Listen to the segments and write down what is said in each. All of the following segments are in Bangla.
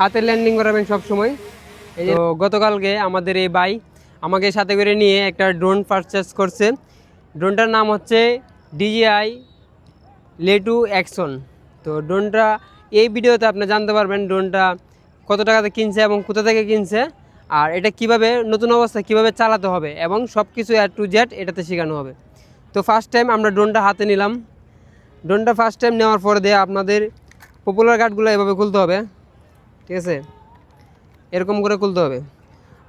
হাতে ল্যান্ডিং করাবেন সব সময়। তো গতকালকে আমাদের এই ভাই আমাকে সাথে করে নিয়ে একটা ড্রোন পারচেস করছে। ড্রোনটার নাম হচ্ছে DJI লেটু অ্যাকশন। তো ড্রোনটা এই ভিডিওতে আপনি জানতে পারবেন ড্রোনটা কত টাকাতে কিনছে এবং কোথা থেকে কিনছে, আর এটা কিভাবে নতুন অবস্থায় কিভাবে চালাতে হবে এবং সব কিছু A to Z এটাতে শেখানো হবে। তো ফার্স্ট টাইম আমরা ড্রোনটা হাতে নিলাম। ড্রোনটা ফার্স্ট টাইম নেওয়ার পরে দিয়ে আপনাদের পপুলার গার্ডগুলো এভাবে খুলতে হবে, ঠিক আছে, এরকম করে খুলতে হবে।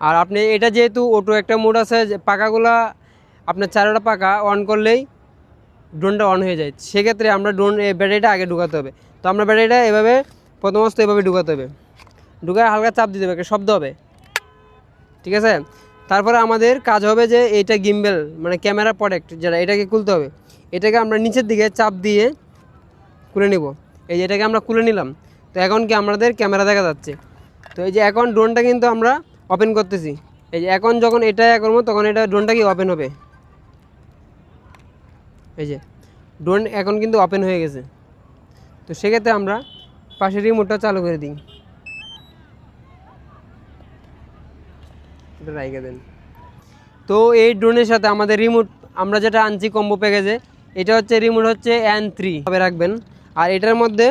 আর আপনি এটা যেহেতু অটো একটা মোড আছে, পাকাগুলা আপনার চারোটা পাকা অন করলেই ড্রোনটা অন হয়ে যায়। সেক্ষেত্রে আমরা ব্যাটারিটা আগে ঢুকাতে হবে। তো আমরা ব্যাটারিটা এভাবে প্রথমত এভাবে ঢুকাতে হবে, ঢুকায় হালকা চাপ দিতে হবে, একটা শব্দ হবে, ঠিক আছে। তারপরে আমাদের কাজ হবে যে এইটা গিম্বেল মানে ক্যামেরা প্রোডাক্ট যেটা, এটাকে খুলতে হবে। এটাকে আমরা নিচের দিকে চাপ দিয়ে খুলে নিব। এই যে এটাকে আমরা খুলে নিলাম। তো এখন কি আমাদের ক্যামেরা দেখা যাচ্ছে। তো এই যে এখন ড্রোনটা কিন্তু আমরা ওপেন করতেছি। এই যে এখন যখন এটা করবো তখন এটা ড্রোনটা কি ওপেন হবে। এই যে ড্রোন এখন কিন্তু ওপেন হয়ে গেছে। তো সেক্ষেত্রে আমরা পাশের রিমোটটা চালু করে দিই, এটা রাইখে দেন। তো এই ড্রোনের সাথে আমাদের রিমোট আমরা যেটা আনছি কম্বো প্যাকেজে, এটা হচ্ছে রিমোট হচ্ছে N3 ভাবে রাখবেন। আর এটার মধ্যে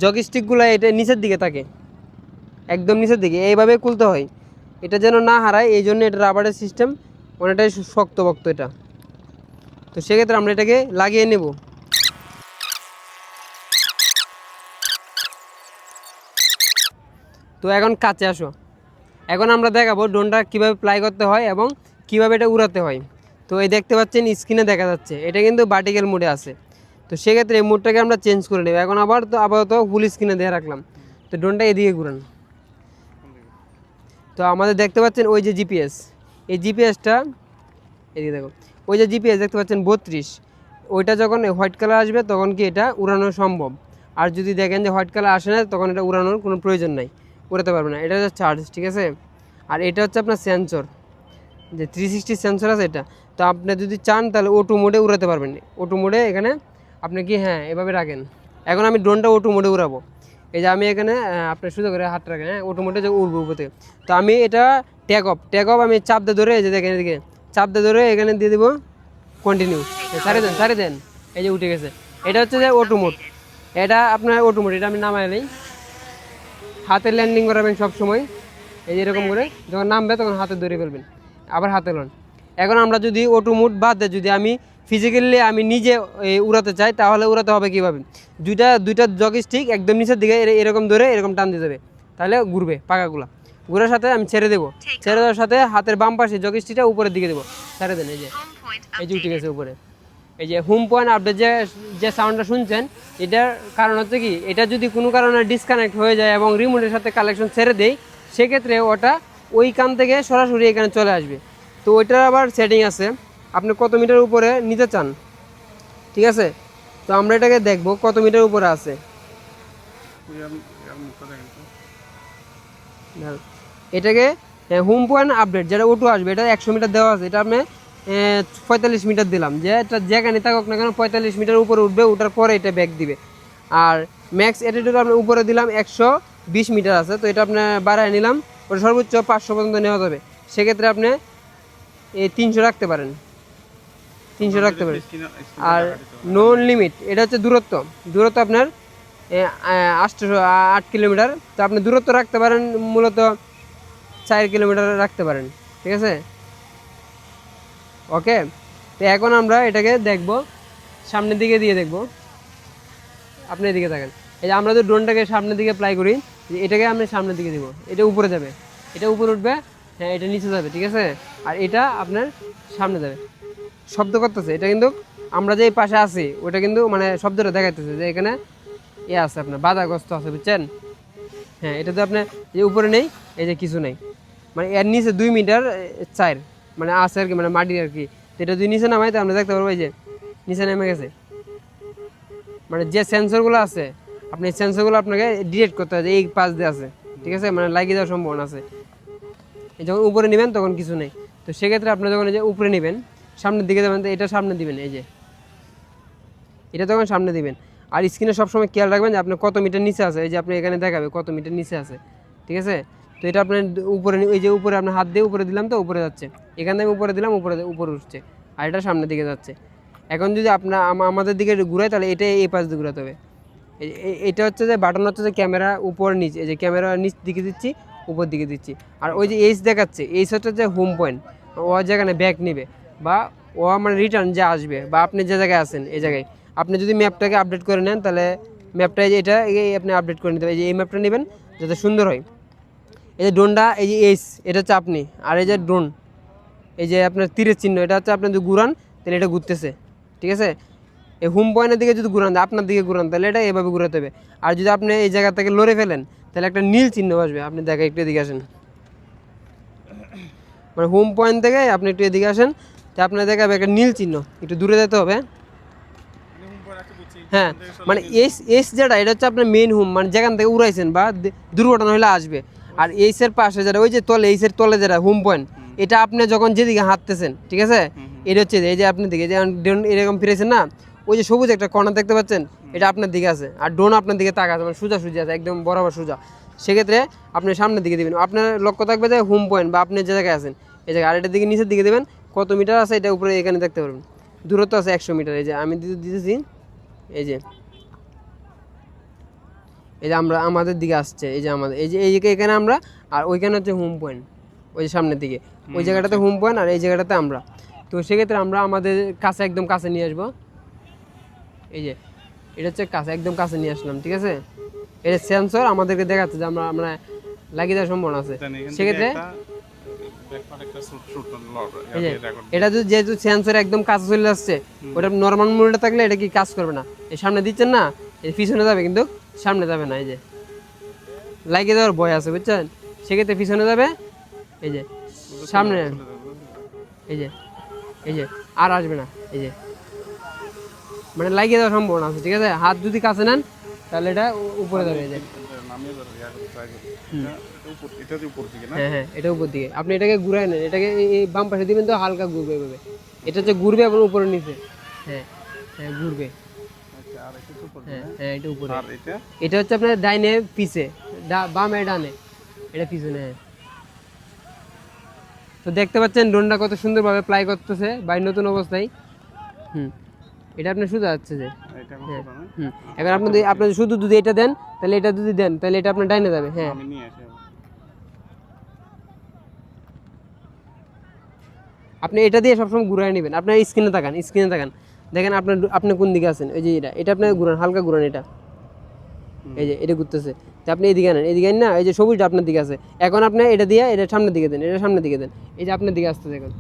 জগস্টিকগুলো এটা নিচের দিকে থাকে, একদম নিচের দিকে এইভাবে খুলতে হয়, এটা যেন না হারায়। এই জন্য এটা রাবারের সিস্টেম, অনেকটাই শক্তপোক্ত এটা। তো সেক্ষেত্রে আমরা এটাকে লাগিয়ে নেব। তো এখন কাছে আসো, এখন আমরা দেখাবো ড্রোনটা কীভাবে ফ্লাই করতে হয় এবং কীভাবে এটা উড়াতে হয়। তো এই দেখতে পাচ্ছেন স্ক্রিনে দেখা যাচ্ছে এটা কিন্তু ভার্টিক্যাল মোডে আছে। তো সেক্ষেত্রে এই মোডটাকে আমরা চেঞ্জ করে নেব। এখন আপাতত ফুল স্ক্রিনে দিয়ে রাখলাম। তো ড্রোনটা এদিকে ঘুরান। তো আমাদের দেখতে পাচ্ছেন ওই যে জিপিএস, এই জিপিএসটা এদিকে দেখো, ওই যে জিপিএস দেখতে পাচ্ছেন 32, ওইটা যখন হোয়াইট কালার আসবে তখন কি এটা উড়ানো সম্ভব। আর যদি দেখেন যে হোয়াইট কালার আসে না তখন এটা উড়ানোর কোনো প্রয়োজন নাই, উড়াতে পারবে না। এটা হচ্ছে চার্জ, ঠিক আছে। আর এটা হচ্ছে আপনার সেন্সর, যে 360 সেন্সর আছে এটা। তো আপনি যদি চান তাহলে অটো মোডে উড়াতে পারবেন। অটো মোডে এখানে আপনি কি এভাবে রাখেন। এখন আমি ড্রোনটা অটো মোডে উড়াবো। এই যে আমি এখানে আপনার সুযোগ করে হাত রাখেন, অটো মোডে যে উড়বো উপর থেকে। তো আমি এটা টেক অফ আমি চাপ দিয়ে ধরে, এই যে দেখেন এদিকে চাপ দিয়ে ধরে এখানে দিয়ে দেবো কন্টিনিউ, সারি দেন। এই যে উঠে গেছে। এটা হচ্ছে যে অটো মোড, এটা আপনার অটো মোড। এটা আমি নামাই নেই, হাতে ল্যান্ডিং করাবেন সব সময়। এই যে এরকম করে যখন নামবে তখন হাতে ধরে ফেলবেন, আবার হাতে লন। এখন আমরা যদি অটো মোড বাদ দেয়, যদি আমি ফিজিক্যালি আমি নিজে উড়াতে চাই তাহলে উড়াতে হবে কীভাবে। দুইটা জগস্টিক একদম নিচের দিকে এরকম ধরে এরকম টান দিয়ে দেবে, তাহলে ঘুরবে পাকাগুলো। ঘুরার সাথে আমি ছেড়ে দেবো, ছেড়ে দেওয়ার সাথে হাতের বাম পাশে জগস্টিকটা উপরের দিকে দেবো, ছেড়ে দেন। এই যে উঠে গেছে উপরে। এই যে হোম পয়েন্ট আপডেট যে সাউন্ডটা শুনছেন, এটার কারণ হচ্ছে কি, এটা যদি কোনো কারণে ডিসকানেক্ট হয়ে যায় এবং রিমোটের সাথে কালেকশন ছেড়ে দেয়, সেক্ষেত্রে ওটা ওই কান থেকে সরাসরি এখানে চলে আসবে। তো ওইটার আবার সেটিং আছে, আপনি কত মিটার উপরে নিতে চান, ঠিক আছে। তো আমরা এটাকে দেখব কত মিটার উপরে আছে। এটাকে হোম পয়েন্ট আপডেট যেটা অটো আসবে, এটা 100 মিটার দেওয়া আছে। এটা আপনি 45 মিটার দিলাম, যে এটা যেখানে থাকুক না কেন 45 মিটার উপরে উঠবে, ওঠার পরে এটা ব্যাক দিবে। আর ম্যাক্স অ্যাটিটিউড আপনি উপরে দিলাম 120 মিটার আছে। তো এটা আপনি বাড়ায় নিলাম, ওটা সর্বোচ্চ 500 পর্যন্ত নেওয়া যাবে। সেক্ষেত্রে আপনি 300 রাখতে পারেন, 300 রাখতে পারেন। আর নোন লিমিট, এটা হচ্ছে দূরত্ব আপনার 8 কিলোমিটার। তো আপনি দূরত্ব রাখতে পারেন মূলত 4 কিলোমিটার রাখতে পারেন, ঠিক আছে, ওকে। তো এখন আমরা এটাকে দেখব, সামনের দিকে দিয়ে দেখব। আপনি এদিকে থাকেন। এই যে আমরা তো ড্রোনটাকে সামনের দিকে ফ্লাই করি, এটাকে আমি সামনের দিকে দিব, এটা উপরে যাবে, এটা উপরে উঠবে, এটা নিচে যাবে, ঠিক আছে। আর এটা আপনার সামনে যাবে, শব্দ করতেছে। এটা কিন্তু আমরা যে পাশে আছি ওটা কিন্তু মানে শব্দটা দেখাইতেছে যে এখানে আছে, আপনার বাধাগ্রস্ত আছে, বুঝছেন। এটা তো আপনার যে উপরে নেই, এই যে কিছু নেই, মানে এর নিচে 2 মিটার 4 মানে আছে আর কি, মানে মাটি আর কি। তো এটা যদি নিচে নামাই তো আমরা দেখতে পারবো এই যে নিচে নেমে গেছে। মানে যে সেন্সরগুলো আছে, আপনি এই সেন্সরগুলো আপনাকে ডিটেক্ট করতে হবে যে এই পাশ দিয়ে আছে, ঠিক আছে, মানে লাগিয়ে দেওয়ার সম্ভাবনা আছে। যখন উপরে নেবেন তখন কিছু নেই। তো সেক্ষেত্রে আপনি যখন এই যে উপরে নেবেন, সামনের দিকে যাবেন, তো এটা সামনে দিবেন, এই যে এটা তখন সামনে দিবেন। আর স্ক্রিনে সবসময় খেয়াল রাখবেন যে আপনার কত মিটার নিচে আছে, এই যে আপনি এখানে দেখাবে কত মিটার নিচে আছে, ঠিক আছে। তো এটা আপনার উপরে, এই যে উপরে আপনার হাত দিয়ে উপরে দিলাম তো উপরে যাচ্ছে, এখান থেকে উপরে দিলাম উপরে উঠছে, আর এটা সামনের দিকে যাচ্ছে। এখন যদি আপনার আমাদের দিকে ঘুরাই তাহলে এটা এই পাশ দিয়ে ঘুরাতে হবে। এটা হচ্ছে যে বাটন হচ্ছে যে ক্যামেরা উপর নিচ, এই যে ক্যামেরা নিচ দিকে দিচ্ছি উপর দিকে দিচ্ছি। আর ওই যে এইচ দেখাচ্ছে, এইচ হচ্ছে যে হোম পয়েন্ট, ও যেখানে ব্যাক নেবে বা ও মানে রিটার্ন যে আসবে, বা আপনি যে জায়গায় আছেন এই জায়গায় আপনি যদি ম্যাপটাকে আপডেট করে নেন তাহলে ম্যাপটা এটা আপনি আপডেট করে নিতে হবে। এই যে এই ম্যাপটা নেবেন যাতে সুন্দর হয়। এই যে ড্রোনটা, এই যে এইচ এটা হচ্ছে আপনি, আর এই যে ড্রোন, এই যে আপনার তীরের চিহ্ন এটা হচ্ছে আপনি যদি ঘুরান তাহলে এটা ঘুরতেছে, ঠিক আছে। এই হোম পয়েন্টের দিকে যদি ঘুরান, আপনার দিকে ঘুরান তাহলে এটা এভাবে ঘুরাতে হবে। আর যদি আপনি এই জায়গা থেকে লড়ে ফেলেন তাহলে একটা নীল চিহ্ন আসবে, আপনি দেখেন একটু এদিকে আসেন, মানে হোম পয়েন্ট থেকে আপনি একটু এদিকে আসেন, তো আপনার দেখাবে একটা নীল চিহ্ন, একটু দূরে যেতে হবে। হ্যাঁ, মানে এস যেটা এটা হচ্ছে আপনার মেইন হোম, মানে যেখান থেকে উড়াইছেন বা দুর্ঘটনা হলে আসবে। আর এইসের পাশে যেটা ওই যে তলে, এইসের তলে যেটা হোম পয়েন্ট, এটা আপনি যখন যেদিকে হাঁটতেছেন, ঠিক আছে, এটা হচ্ছে এই যে আপনার দিকে যে এরকম ফিরেছেন না, ওই যে সবুজ একটা কর্নার দেখতে পাচ্ছেন, এটা আপনার দিকে আছে, আর ড্রোন আপনার দিকে তাকা আছে, মানে সোজা সুজি আছে একদম বরাবর সোজা। সেক্ষেত্রে আপনি সামনের দিকে দেবেন, আপনার লক্ষ্য থাকবে যে হোম পয়েন্ট বা আপনি যে জায়গায় আছেন এই জায়গায়, আর এটার দিকে নিচের দিকে দেবেন কত মিটার আছে এটা উপরে এখানে দেখতে পারবেন, দূরত্ব আছে 100 মিটার। এই যে আমি দিতেছি, এই যে আমরা আমাদের দিকে আসছে, এই যে আমাদের এই যে এখানে আমরা, আর ওইখানে হচ্ছে হোম পয়েন্ট ওই যে সামনের দিকে, ওই জায়গাটাতে হোম পয়েন্ট আর এই জায়গাটাতে আমরা। তো সেক্ষেত্রে আমরা আমাদের কাছে একদম কাছে নিয়ে আসবো, এই যে এটা হচ্ছে কাছে একদম কাছে নিয়ে আসলাম, ঠিক আছে। এটা সেন্সর আমাদেরকে দেখাচ্ছে যে আমরা লাগিয়ে দেওয়ার সম্ভাবনা আছে। সেক্ষেত্রে এটা যদি যেহেতু সেন্সর একদম কাছে চলে আসছে, ওটা নর্মাল মোডে থাকলে এটা কি কাজ করবে না, এই সামনে দিচ্ছেন না, এই পিছনে যাবে কিন্তু সামনে যাবে না, এই যে লাগিয়ে দেওয়ার ভয় আছে বুঝছেন। সেক্ষেত্রে পিছনে যাবে, এই যে সামনে, এই যে আর আসবে না, এই যে মানে লাগিয়ে দেওয়ার সম্ভাবনা আছে, ঠিক আছে। হাত যদি কাছে নেন তাহলে এটা উপরে যাবে, এই যে হ্যাঁ হ্যাঁ এটা উপর দিকে, আপনি এটাকে ঘুরাই নেন, এটাকে এই বাম পাশে দিবেন তো হালকা ঘুরবে এভাবে, এটা হচ্ছে ঘুরবে এবং উপরে নিচে, হ্যাঁ হ্যাঁ ঘুরবে, হ্যাঁ হ্যাঁ এটা উপরে, এটা হচ্ছে আপনার ডাইনে পিছে, বামে ডানে, এটা পিছনে। হ্যাঁ, তো দেখতে পাচ্ছেন ড্রোনটা কত সুন্দরভাবে ফ্লাই করতেছে ভাই নতুন অবস্থায়। এটা আপনার শুধু যাচ্ছে যে এখন আপনি শুধু যদি এটা দেন তাহলে এটা যদি দেন তাহলে এটা আপনার ডাইনে যাবে। হ্যাঁ আপনি এটা দিয়ে সবসময় ঘুরাই নেবেন, আপনার স্ক্রিনে তাকান দেখেন আপনি কোন দিকে আছেন, ওই যে এটা আপনার ঘুরান, হালকা ঘুরান, এটা এই যে এটা ঘুরতেছে, তো আপনি এদিকে আনেন না, এই যে সবুজটা আপনার দিকে আছে, এখন আপনি এটা দিয়ে এটা সামনের দিকে দেন, এই যে আপনার দিকে আসতেছে এখন,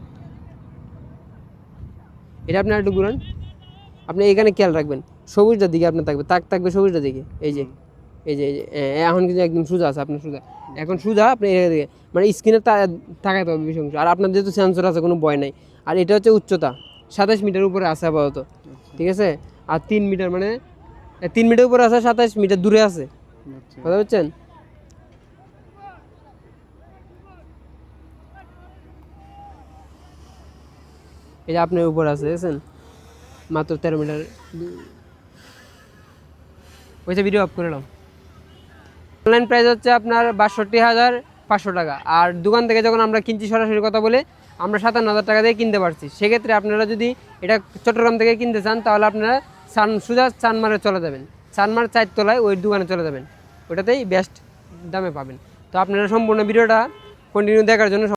এটা আপনার একটু ঘুরান, আপনি এখানে খেয়াল রাখবেন সবুজটার দিকে আপনার থাকবে সবুজটার দিকে, এই যে এখন কিন্তু একদম সোজা আছে, আপনার সোজা এখন সোজা আপনি দিকে মানে স্ক্রিনে তাকাইতে হবে বেশি অংশ। আর আপনার যেহেতু সেন্সর আছে কোনো ভয় নাই। আর এটা হচ্ছে উচ্চতা 27 মিটার উপরে আছে আপাতত, ঠিক আছে। আর 3 মিটার মানে 3 মিটার উপরে আছে, 27 মিটার দূরে আছে, কথা বুঝছেন। এই যে আপনার উপর আছে দেখছেন মাত্র 13 মিটার, ওইটা ভিডিও অফ করে নাও। অনলাইন প্রাইস হচ্ছে আপনার 62,500 টাকা, আর দোকান থেকে যখন আমরা কিনছি সরাসরি কথা বলে আমরা 57,000 টাকা দিয়ে কিনতে পারছি। সেক্ষেত্রে আপনারা যদি এটা চট্টগ্রাম থেকে কিনতে চান তাহলে আপনারা সোজা চানমারে চলে যাবেন, চানমার 4 তলায় ওই দোকানে চলে যাবেন, ওটাতেই বেস্ট দামে পাবেন। তো আপনারা সম্পূর্ণ ভিডিওটা কন্টিনিউ দেখার জন্য